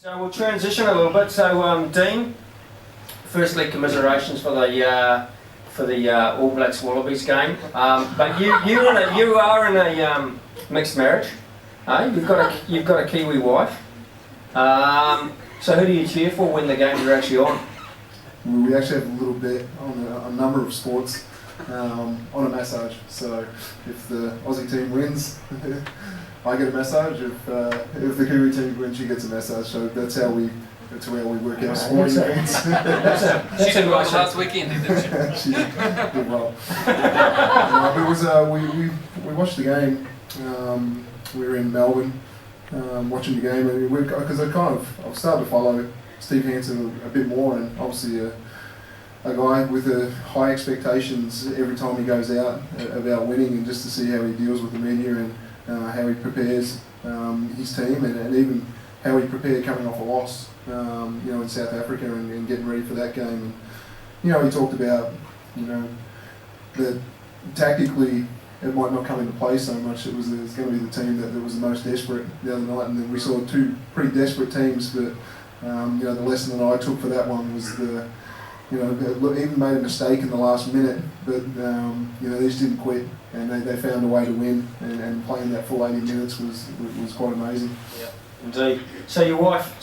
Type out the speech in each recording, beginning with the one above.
So we'll transition a little bit. So Dean, firstly commiserations for the All Blacks Wallabies game. But you are in a mixed marriage. You've got a Kiwi wife. So who do you cheer for when the games are actually on? We actually have a little bet on a number of sports on a massage. So if the Aussie team wins, I get a massage. If the Kiwi team wins, she gets a massage. So that's how we work our sporting events. She did well last weekend, didn't she? She did well. We watched the game. We were in Melbourne watching the game, and because I've started to follow Steve Hansen a bit more, and obviously a guy with high expectations every time he goes out about winning, and just to see how he deals with the media and how he prepares his team, and even how he prepared coming off a loss, in South Africa and getting ready for that game. And he talked about that tactically it might not come into play so much. It was going to be the team that was the most desperate the other night, and then we saw two pretty desperate teams. But the lesson that I took for that one was even made a mistake in the last minute, but they just didn't quit, and they found a way to win, and playing that full 80 minutes was quite amazing. Yeah, indeed. So your wife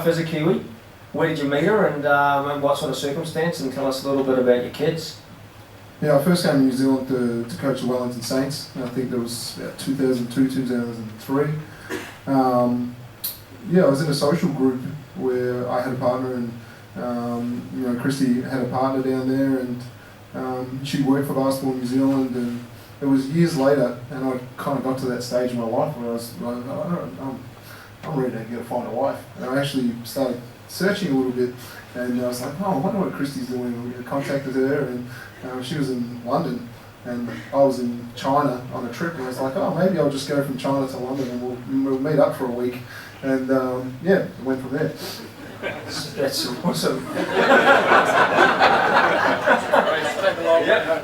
is a Kiwi. Where did you meet her, and what sort of circumstance? And tell us a little bit about your kids. Yeah, I first came to New Zealand to coach the Wellington Saints. I think that was about 2002, 2003. I was in a social group where I had a partner, and Christy had a partner down there, and she worked for Basketball New Zealand, and it was years later, and I kind of got to that stage in my life where I was like, I'm ready to find a wife. And I actually started searching a little bit, and I was like, I wonder what Christy's doing. We contacted her, and she was in London, and I was in China on a trip, and I was like, maybe I'll just go from China to London, and we'll meet up for a week, and it went from there. That's awesome.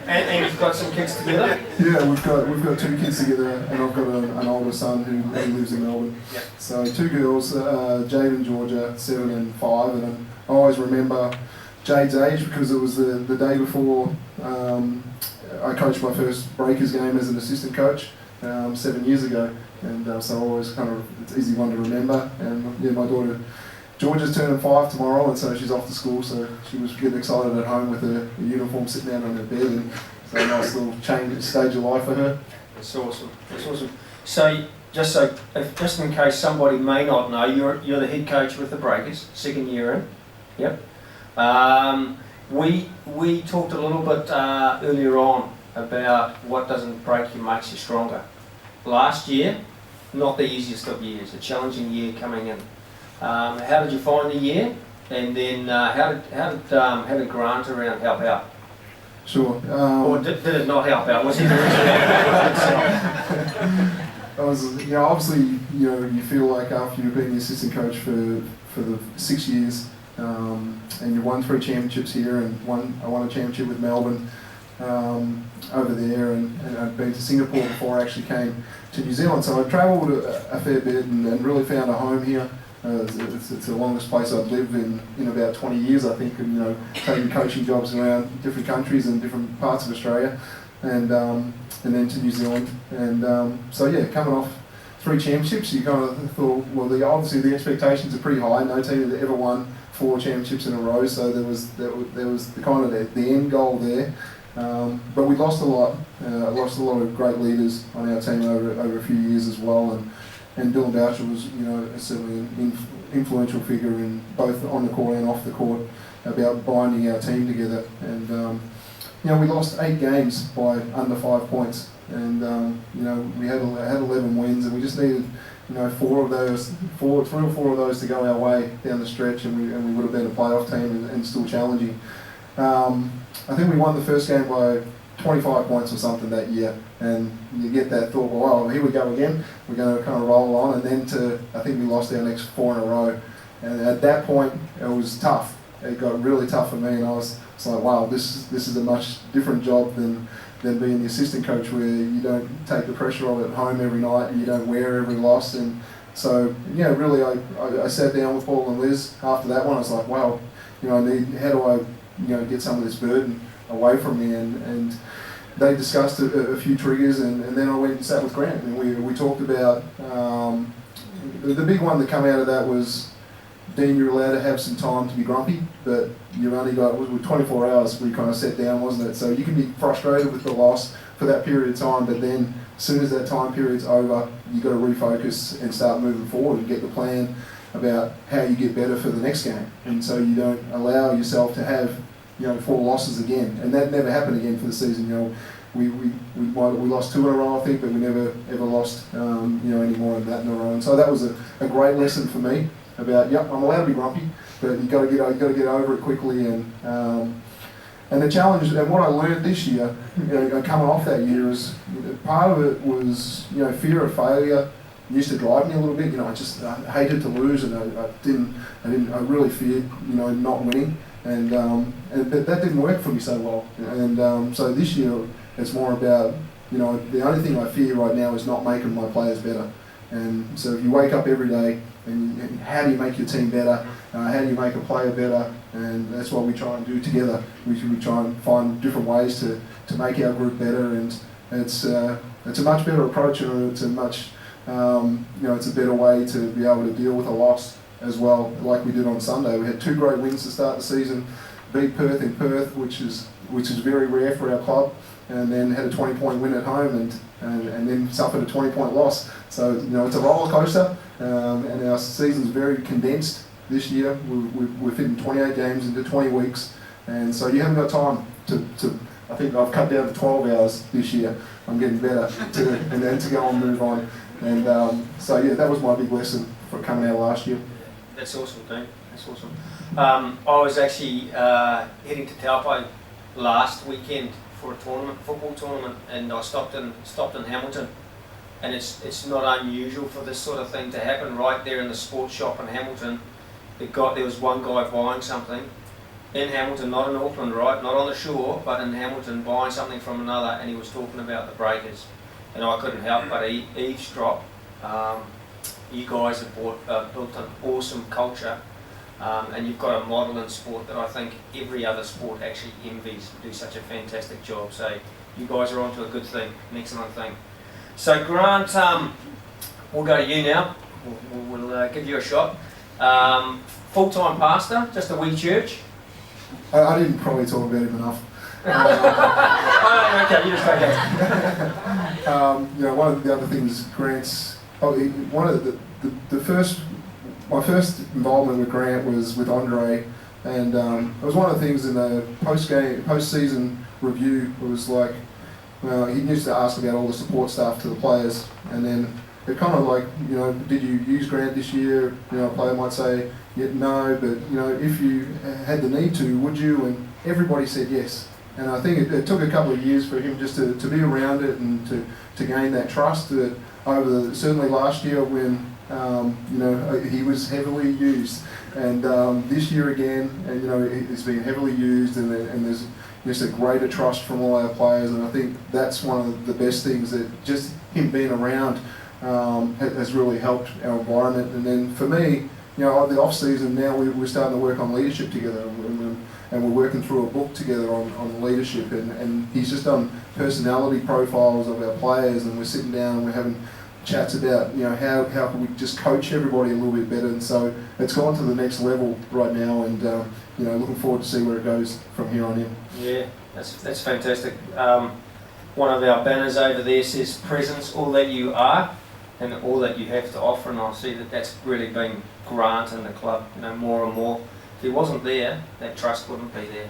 And you've got some kids together? Yeah, we've got two kids together, and I've got an older son who lives in Melbourne. Yep. So two girls, Jade and Georgia, 7 and 5, and I always remember Jade's age because it was the day before I coached my first Breakers game as an assistant coach 7 years ago, and so I always it's an easy one to remember. And my daughter Georgia's turning 5 tomorrow, and so she's off to school, so she was getting excited at home with her uniform sitting out on her bed, and so a nice little stage of life for her. That's awesome. That's awesome. So just in case somebody may not know, you're the head coach with the Breakers, second year in. Yep. We talked a little bit earlier on about what doesn't break you makes you stronger. Last year, not the easiest of years, a challenging year coming in. How did you find the year, and then how did Grant around help out? Sure. Or did it not help out? Was he the reason? I was, obviously, you feel like after you've been the assistant coach for the 6 years, and you won 3 championships here, and I won a championship with Melbourne over there, and I'd been to Singapore before I actually came to New Zealand. So I travelled a fair bit and really found a home here. It's the longest place I've lived in about 20 years, I think, and taking coaching jobs around different countries and different parts of Australia, and then to New Zealand, and coming off 3 championships, you kind of thought, well, obviously the expectations are pretty high. No team had ever won 4 championships in a row, so there was the end goal there. But we lost a lot. Lost a lot of great leaders on our team over a few years as well, and Dylan Boucher was, certainly an influential figure in both on the court and off the court about binding our team together. And we lost 8 games by under 5 points, and we had 11 wins, and we just needed 3 or 4 of those to go our way down the stretch, and we would have been a playoff team and still challenging. I think we won the first game by 25 points or something that year, and you get that thought, well, here we go again, we're going to kind of roll on, and then I think we lost our next 4 in a row, and at that point it was tough. It got really tough for me, and I was like, wow, this is a much different job than being the assistant coach, where you don't take the pressure of it at home every night, and you don't wear every loss, and So yeah, really, I sat down with Paul and Liz after that one. I was like, wow, how do I get some of this burden away from me, and they discussed a few triggers, and then I went and sat with Grant, and we talked about the big one that came out of that was, Dean, you're allowed to have some time to be grumpy, but you've only got, with 24 hours we kind of sat down, wasn't it? So you can be frustrated with the loss for that period of time, but then as soon as that time period's over, you've got to refocus and start moving forward and get the plan about how you get better for the next game. And so you don't allow yourself to have 4 losses again. And that never happened again for the season. We lost 2 in a row, I think, but we never ever lost any more than that in a row. And so that was a great lesson for me about, yep, I'm allowed to be grumpy, but you got to get over it quickly. And the challenge, and what I learned this year, coming off that year, is part of it was fear of failure used to drive me a little bit. I hated to lose, and I really feared not winning, and but that didn't work for me so well. And so this year it's more about the only thing I fear right now is not making my players better. And so if you wake up every day and how do you make your team better? How do you make a player better? And that's what we try and do together. We try and find different ways to make our group better, and it's a much better approach, and it's a much it's a better way to be able to deal with a loss as well, like we did on Sunday. We had 2 great wins to start the season, beat Perth in Perth, which is very rare for our club, and then had a 20-point win at home, and then suffered a 20-point loss. So it's a roller coaster, and our season's very condensed this year. We're fitting 28 games into 20 weeks, and so you haven't got time to I think I've cut down to 12 hours this year. I'm getting better and then to go and move on. And so yeah, that was my big lesson for coming out last year. That's awesome, Dean. That's awesome. I was actually heading to Taupo last weekend for a football tournament, and I stopped in Hamilton. And it's not unusual for this sort of thing to happen right there in the sports shop in Hamilton. There was one guy buying something in Hamilton, not in Auckland, right? Not on the shore, but in Hamilton, buying something from another, and he was talking about the Breakers. And I couldn't help but eavesdrop. You guys have built an awesome culture, and you've got a model in sport that I think every other sport actually envies. You do such a fantastic job. So you guys are onto a good thing, an excellent thing. So Grant, we'll go to you now. We'll give you a shot. Full-time pastor, just a wee church. I didn't probably talk about him enough. Okay, you just take it. One of the other things, Grant's, one of my first involvement with Grant was with Andre, and it was one of the things in the post-season review. It was like, he used to ask about all the support staff to the players, and then it kind of like, did you use Grant this year? A player might say, yeah, no, but if you had the need to, would you? And everybody said yes. And I think it took a couple of years for him just to be around it and to gain that trust. That certainly last year when he was heavily used, and this year again, and it's been heavily used, and there's just a greater trust from all our players. And I think that's one of the best things, that just him being around has really helped our environment. And then for me, the off season now we're starting to work on leadership together, and we're working through a book together on leadership, and he's just done personality profiles of our players, and we're sitting down and we're having chats about how can we just coach everybody a little bit better. And so it's gone to the next level right now, and looking forward to see where it goes from here on in. Yeah, that's fantastic. One of our banners over there says presence, all that you are and all that you have to offer, and I see that that's really been Grant in the club, more and more. If he wasn't there, that trust wouldn't be there.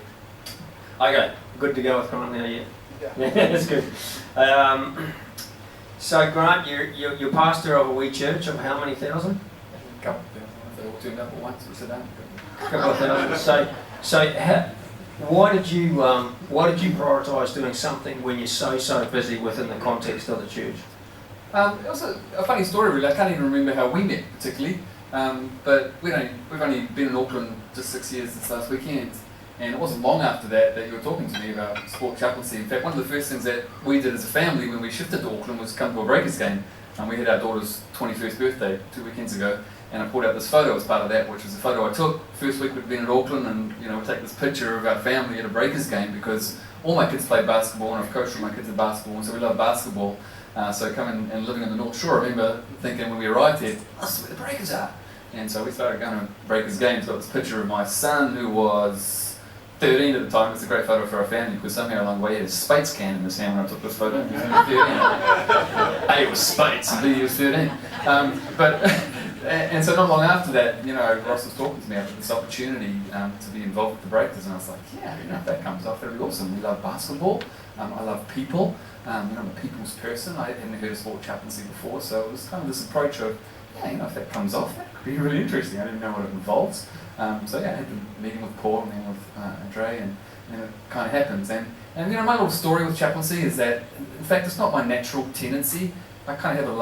Okay, good to go with Grant now, yeah? Yeah, that's good. So Grant, you're pastor of a wee church of how many thousand? A couple of thousand. They all turned up at once, we said that. A couple of thousand. So why did you prioritise doing something when you're so busy within the context of the church? It was a funny story really. I can't even remember how we met particularly, but we've only been in Auckland just 6 years this last weekend, and it wasn't long after that you were talking to me about sport chaplaincy. In fact, one of the first things that we did as a family when we shifted to Auckland was come to a Breakers game, And we had our daughter's 21st birthday 2 weekends ago, and I pulled out this photo as part of that, which was a photo I took first week we'd been in Auckland, and we take this picture of our family at a Breakers game because all my kids play basketball, and I've coached all my kids at basketball, and so we love basketball. So coming and living in the North Shore, I remember thinking when we arrived here, this is where the Breakers are. And so we started going to Breakers games. Got this picture of my son, who was 13 at the time. It's a great photo for our family because somehow along the way he had a Spates can in his hand when I took this photo. He was only 13. A, it was Spates, and B, he was 13. And so not long after that, Ross was talking to me about this opportunity to be involved with the Breakers, and I was like, yeah, if that comes off, that'll be awesome. We love basketball. I love people. I'm a people's person. I hadn't heard of sport chaplaincy before, so it was kind of this approach of, if that comes off, that could be really interesting. I didn't know what it involves. I had the meeting with Paul and then with Andre, and it kind of happens. And my little story with chaplaincy is that, in fact, it's not my natural tendency. I kind of have a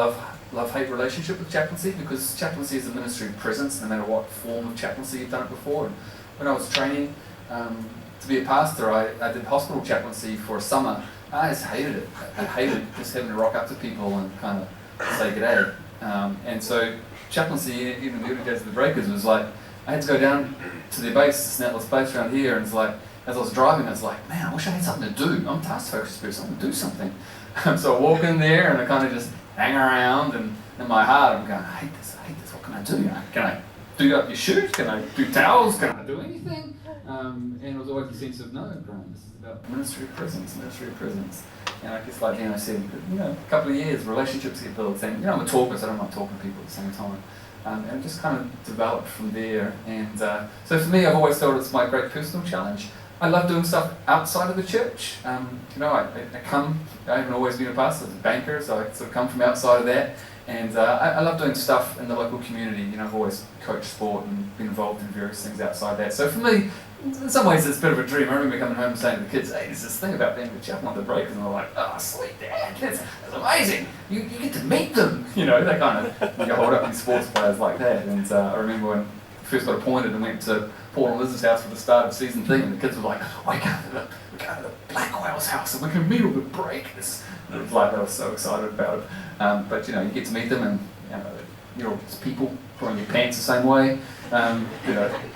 love-hate relationship with chaplaincy because chaplaincy is a ministry of presence, no matter what form of chaplaincy you've done it before. And when I was training to be a pastor, I did hospital chaplaincy for a summer. I just hated it. I hated just having to rock up to people and kind of say g'day. And so chaplaincy, even in the early days of the Breakers, was like, I had to go down to their base, this Snatless base around here, and it's like, as I was driving, I was like, man, I wish I had something to do. I'm a task-focused person, I want to do something. So I walk in there and I kind of just hang around, and in my heart I'm going, I hate this, what can I do? Can I do up your shoes? Can I do towels? Can I do anything? And it was always a sense of, no, Brian, this is about ministry of presence. And I guess like Dino said, a couple of years, relationships get built, and I'm a talker, so I don't mind talking to people at the same time. And just kind of developed from there. And so for me, I've always felt it's my great personal challenge. I love doing stuff outside of the church. I haven't always been a pastor, I was a banker, so I sort of come from outside of that. And I love doing stuff in the local community. I've always coached sport and been involved in various things outside that. So for me, in some ways it's a bit of a dream. I remember coming home and saying to the kids, hey, there's this thing about being the chaplain on the Breakers, and they're like, oh, sweet dad, that's amazing. You get to meet them. They kind of hold up these sports players like that. And I remember when I first got appointed and went to Paul and Liz's house for the start of season thing, and the kids were like, we go to the Black Whale's house and we can meet all the Breakers. It was like, I was so excited about it. But you get to meet them, and you're all just people putting your pants the same way.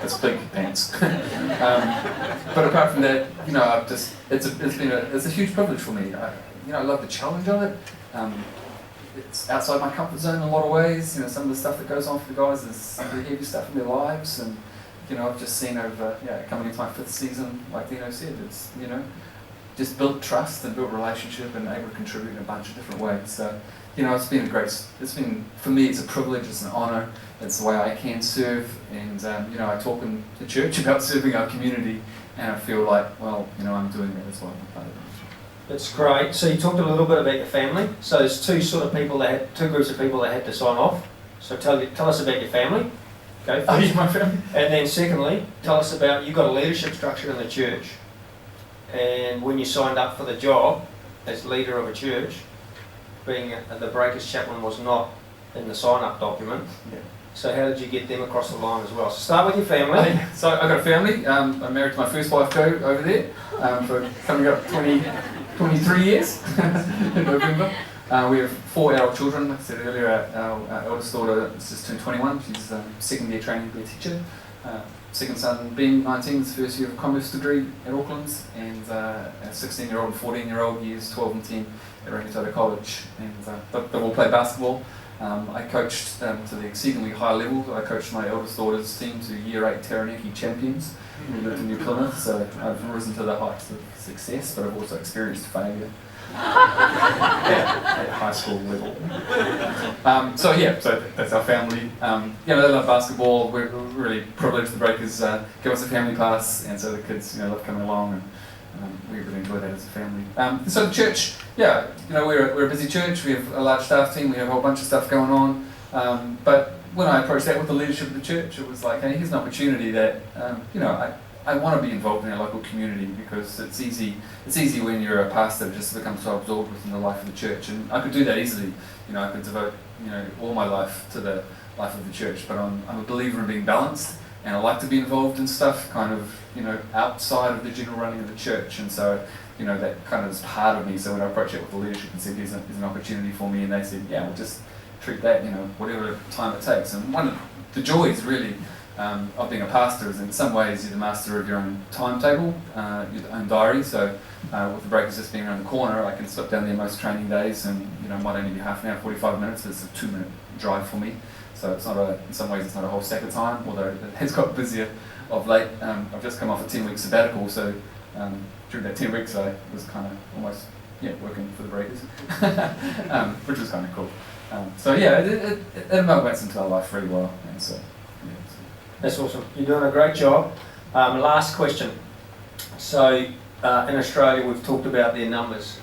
It's big pants. But apart from that, I've just it's a huge privilege for me. I love the challenge of it. It's outside my comfort zone in a lot of ways. Some of the stuff that goes on for the guys is some of the heavy stuff in their lives, and I've just seen over coming into my 5th season, like Dino said, it's just built trust and built relationship and able to contribute in a bunch of different ways. So it's been for me, it's a privilege, it's an honour, it's the way I can serve, and I talk in the church about serving our community, and I feel like, well, I'm doing that as well. That's great. So you talked a little bit about your family. So there's two groups of people that had to sign off. So tell us about your family. Go first. Oh, yeah, my family. And then secondly, tell us about, you've got a leadership structure in the church, and when you signed up for the job as leader of a church, being the Breakers chaplain was not in the sign-up document. Yeah. So how did you get them across the line as well? So start with your family. So I've got a family. I'm married to my first wife, Jo, over there, for coming up 23 years in November. We have 4 adult children. Like I said earlier, our eldest daughter has just turned 21. She's second year training to be a teacher. Second son, being 19, his first year of a commerce degree at Auckland's, and a 16-year-old and 14-year-old, years 12 and 10 at Rangitoto College. And they've all played basketball. I coached to the exceedingly high level. I coached my eldest daughter's team to Year 8 Taranaki champions. We lived in New Plymouth, so I've risen to the heights of success, but I've also experienced failure at high school level. So that's our family. They love basketball. We're really privileged. The Breakers give us a family pass, and so the kids love coming along, and we really enjoy that as a family. So the church, we're a busy church. We have a large staff team. We have a whole bunch of stuff going on. But when I approached that with the leadership of the church, it was like, hey, here's an opportunity that I want to be involved in our local community, because it's easy when you're a pastor to just become so absorbed within the life of the church, and I could do that easily. I could devote all my life to the life of the church, but I'm a believer in being balanced, and I like to be involved in stuff kind of outside of the general running of the church. And so that kind of is part of me. So when I approached it with the leadership and said, there's an opportunity for me, and they said, yeah, we'll just treat that, whatever time it takes. And one of the joys really of being a pastor is in some ways you're the master of your own timetable, your own diary. So with the Breakers just being around the corner, I can slip down there most training days, and it might only be half an hour, 45 minutes, but it's a 2-minute drive for me. So it's not in some ways it's not a whole stack of time, although it has got busier of late. I've just come off a 10-week sabbatical, so during that 10 weeks I was kind of almost working for the Breakers, which was kind of cool. So yeah, it amalgamates into our life really well, and so yeah. That's awesome. You're doing a great job. Last question. So in Australia, we've talked about their numbers.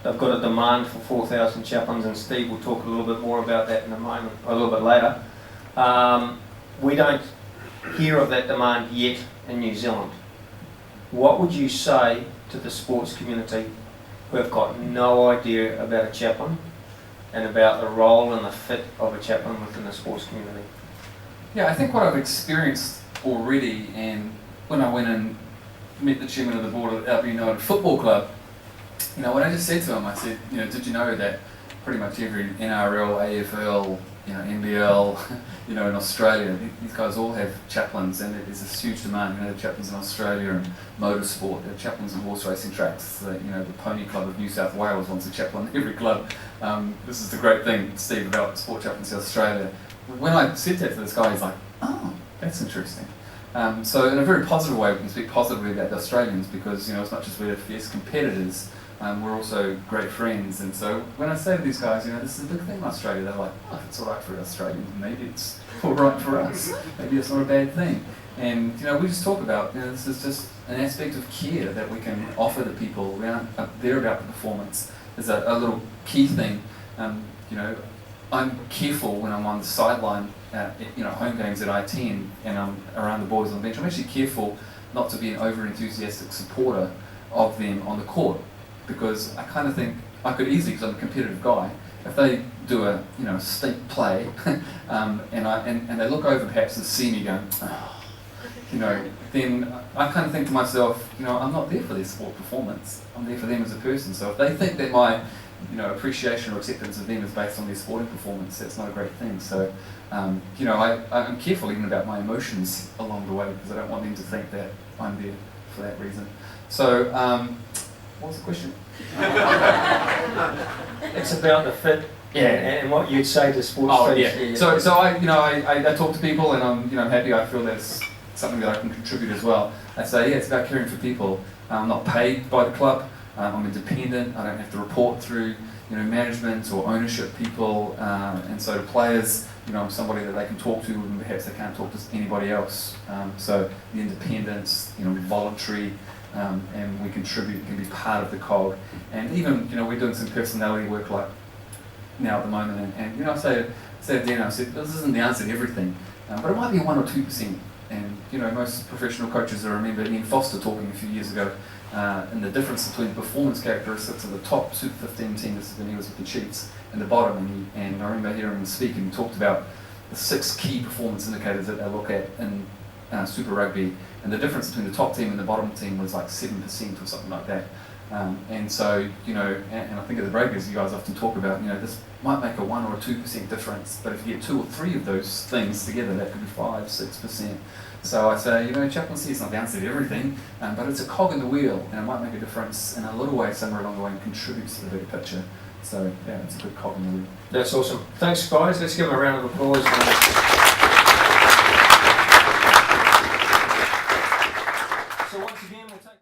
They've got a demand for 4,000 chaplains, and Steve will talk a little bit more about that in a moment, a little bit later. We don't hear of that demand yet in New Zealand. What would you say to the sports community who have got no idea about a chaplain and about the role and the fit of a chaplain within the sports community? Yeah, I think what I've experienced already, and when I went and met the chairman of the board of the Albion United Football Club, what I just said to him, I said, did you know that pretty much every NRL, AFL, NBL, in Australia, these guys all have chaplains, and there's this huge demand. There are chaplains in Australia and motorsport, there are chaplains in horse racing tracks. The Pony Club of New South Wales wants a chaplain in every club. This is the great thing, Steve, about Sport Chaplaincy Australia. When I said that to this guy, he's like, oh, that's interesting. So in a very positive way, we can speak positively about the Australians, because as much as we're fierce competitors, we're also great friends. And so when I say to these guys, this is a big thing in Australia, they're like, oh, if it's all right for Australians, maybe it's all right for us. Maybe it's not a bad thing. And we just talk about, this is just an aspect of care that we can offer to people. We aren't there about the performance. There's a little key thing. I'm careful when I'm on the sideline at home games that I attend, and I'm around the boys on the bench. I'm actually careful not to be an over-enthusiastic supporter of them on the court, because I kind of think I could easily, because I'm a competitive guy, if they do a state play and they look over perhaps and see me going, oh, then I kind of think to myself, I'm not there for their sport performance. I'm there for them as a person. So if they think that my appreciation or acceptance of them is based on their sporting performance, that's not a great thing. So, I'm careful even about my emotions along the way, because I don't want them to think that I'm there for that reason. So, what was the question? It's about the fit, and what you'd say to sports. Oh, yeah. So I talk to people, and I'm happy. I feel that's something that I can contribute as well. I say, it's about caring for people. I'm not paid by the club. I'm independent. I don't have to report through management or ownership people, and so to players, I'm somebody that they can talk to, and perhaps they can't talk to anybody else. So the independence, voluntary, and we contribute, can be part of the cog. And even we're doing some personality work like now at the moment, and I say to Dan, I said, this isn't the answer to everything, but it might be 1 or 2%. And most professional coaches, I remember Ian Foster talking a few years ago, and the difference between performance characteristics of the top Super 15 team, this is when he was with the Chiefs, and the bottom. And I remember hearing him speak, and he talked about the 6 key performance indicators that they look at in Super Rugby, and the difference between the top team and the bottom team was like 7% or something like that. And so, and I think at the Breakers, you guys often talk about, this might make a 1 or 2% difference, but if you get 2 or 3 of those things together, that could be 5-6%. So I say, chaplaincy is not the answer to everything, but it's a cog in the wheel, and it might make a difference in a little way somewhere along the way and contributes to the bigger picture. So yeah, it's a good cog in the wheel. That's awesome. Thanks, guys. Let's give them a round of applause. So once again, we'll take